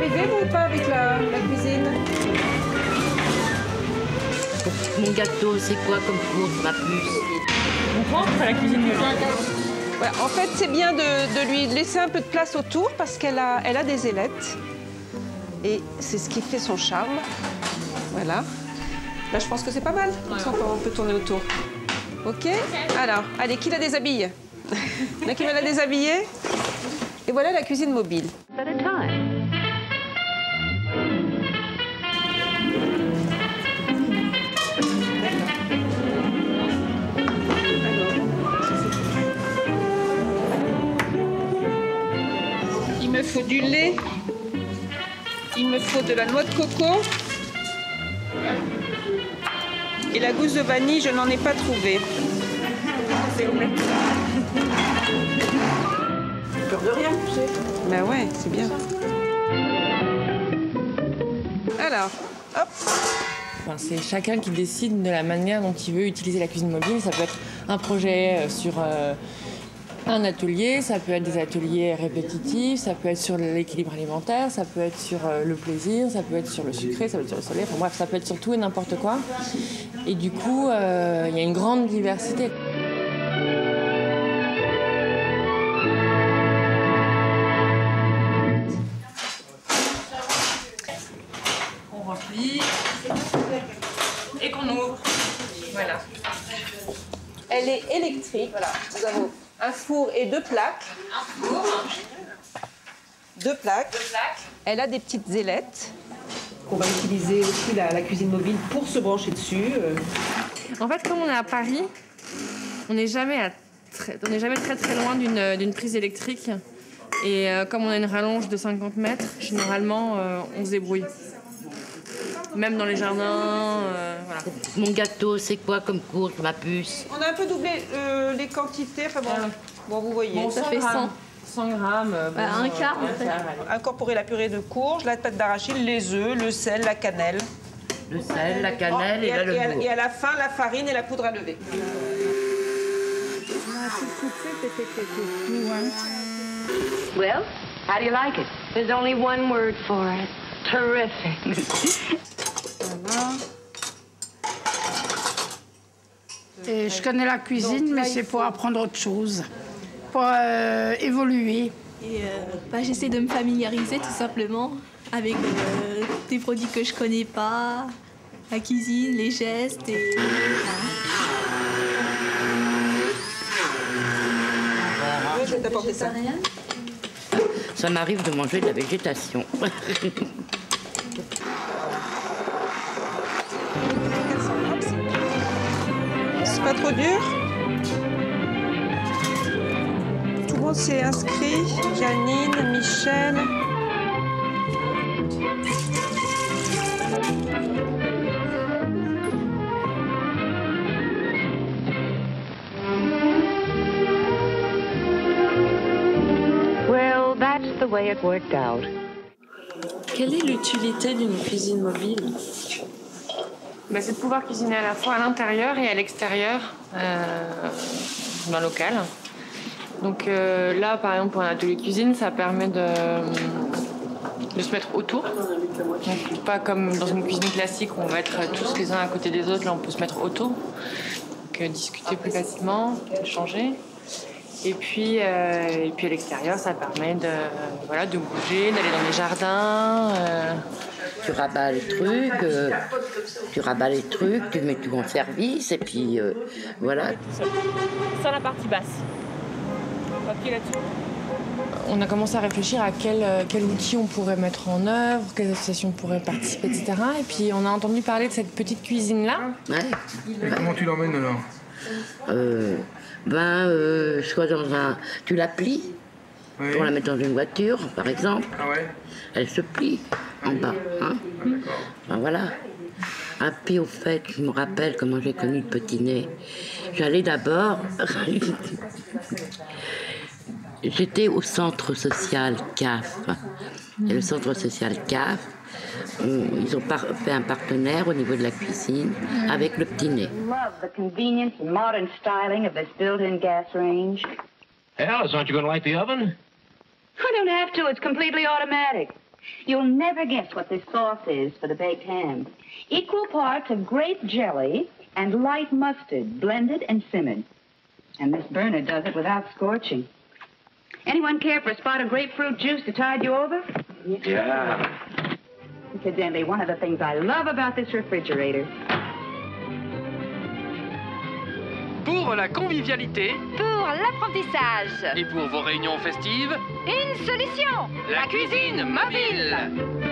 arrivez, vous, ou pas, avec la cuisine? Mon gâteau, c'est quoi comme course, ma puce? On rentre à la cuisine mobile. Ouais, en fait, c'est bien de lui laisser un peu de place autour parce elle a des ailettes. Et c'est ce qui fait son charme. Voilà. Là, je pense que c'est pas mal. Comme ça, on peut tourner autour. OK? Alors, allez, qui la déshabille? Il y en a qui va la déshabiller. Et voilà la cuisine mobile. Il me faut du lait. Il me faut de la noix de coco. Et la gousse de vanille, je n'en ai pas trouvé. C'est omelette. Peur de rien, tu sais. Ben ouais, c'est bien. Alors, hop. Enfin, c'est chacun qui décide de la manière dont il veut utiliser la cuisine mobile. Ça peut être un projet sur un atelier, ça peut être des ateliers répétitifs, ça peut être sur l'équilibre alimentaire, ça peut être sur le plaisir, ça peut être sur le sucré, ça peut être sur le salé. Enfin bref, ça peut être sur tout et n'importe quoi. Et du coup, il y a une grande diversité. On remplit et qu'on ouvre. Voilà. Elle est électrique. Voilà. Nous avons un four et deux plaques. Un four. Deux plaques. Elle a des petites ailettes. On va utiliser aussi la cuisine mobile pour se brancher dessus. En fait, comme on est à Paris, on n'est jamais très très loin d'une prise électrique. Et comme on a une rallonge de 50 mètres, généralement, on se débrouille. Même dans les jardins, voilà. Mon gâteau, c'est quoi comme course, ma puce? On a un peu doublé les quantités. Enfin bon, vous voyez. Bon, Ça fait 100 grammes. un quart, en fait. Incorporer la purée de courge, la pâte d'arachide, les œufs, le sel, la cannelle. Le sel, la cannelle et la levure. Et à la fin, la farine et la poudre à lever. Well, how do you like it? There's only one word for it. Terrific. Et je connais la cuisine, mais c'est pour apprendre autre chose, pour évoluer. Et j'essaie de me familiariser tout simplement avec des produits que je connais pas, la cuisine, les gestes et Je vais t'apporter ça. Ça m'arrive de manger de la végétation. C'est pas trop dur. Tout le monde s'est inscrit. Janine, Michel. Well, that's the way it worked out. Quelle est l'utilité d'une cuisine mobile? C'est de pouvoir cuisiner à la fois à l'intérieur et à l'extérieur d'un local. Donc là, par exemple, pour un atelier cuisine, ça permet de se mettre autour. Donc, pas comme dans une cuisine classique où on va être tous les uns à côté des autres. Là, on peut se mettre autour. Donc discuter plus facilement, échanger. Et puis à l'extérieur, ça permet de bouger, d'aller dans les jardins. Tu rabats les trucs, tu mets tout en service et puis voilà. Sur la partie basse. Papier là-dessus. On a commencé à réfléchir à quel outil on pourrait mettre en œuvre, quelles associations pourraient participer, etc. Et puis on a entendu parler de cette petite cuisine-là. Ouais. Et comment tu l'emmènes alors? Soit dans un... Tu la plies, oui, pour la mettre dans une voiture, par exemple. Ah ouais? Elle se plie en bas. Hein? Ben voilà. Ah, puis au fait, je me rappelle comment j'ai connu le petit nez. J'allais d'abord... J'étais au centre social CAF. Et le centre social CAF, ils ont fait un partenaire au niveau de la cuisine avec le petit nez. Love the convenience and modern styling of this built-in gas range. Hey, Alice, aren't you going to light the oven? I don't have to. It's completely automatic. You'll never guess what this sauce is for the baked ham. Equal parts of grape jelly and light mustard, blended and simmered. And Miss Bernard does it without scorching. Anyone care for a spot of grapefruit juice to tide you over? Yeah. Incidentally, one of the things I love about this refrigerator. Pour la convivialité. Pour l'apprentissage. Et pour vos réunions festives. Une solution. La cuisine mobile.